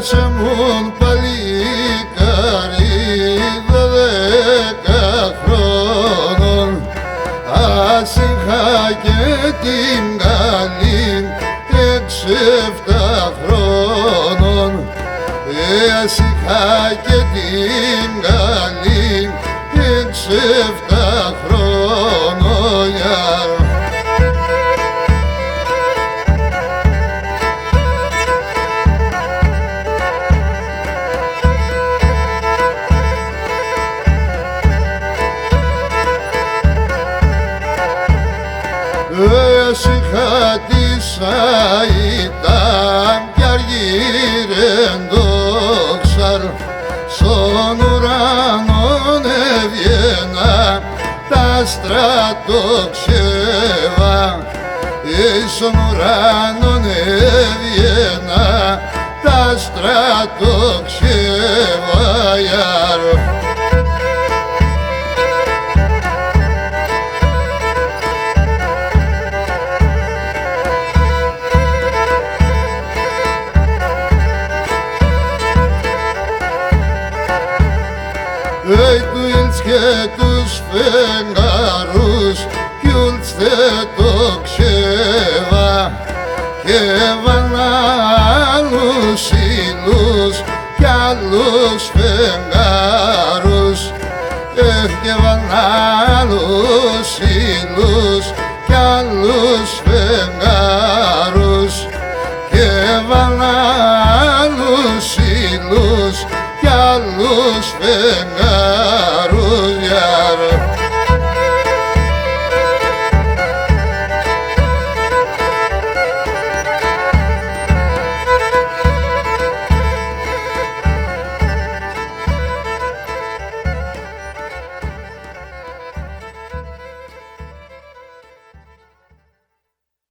Άσε μου παλικάρι 12 χρόνων, ας είχα και την καλή 6-7 χρόνων, ας είχα και την καλή 6-7 χρόνων. Ας είχα τη σαΐτα κι αργύρεν το ξαρ, στον ουρανόν έβγαινα τα στρατοξέβα, στον ουρανόν έβγαινα τα στρατοξέβα. Τους και τους φεγγαρούς κι ούλστε το ξέβα, και έβαν άλλους ήλους κι άλλους φεγγαρούς, και έβαν άλλους ήλους κι άλλους φεγγαρούς, και έβαν άλλους ήλους κι άλλους φεγγαρούς.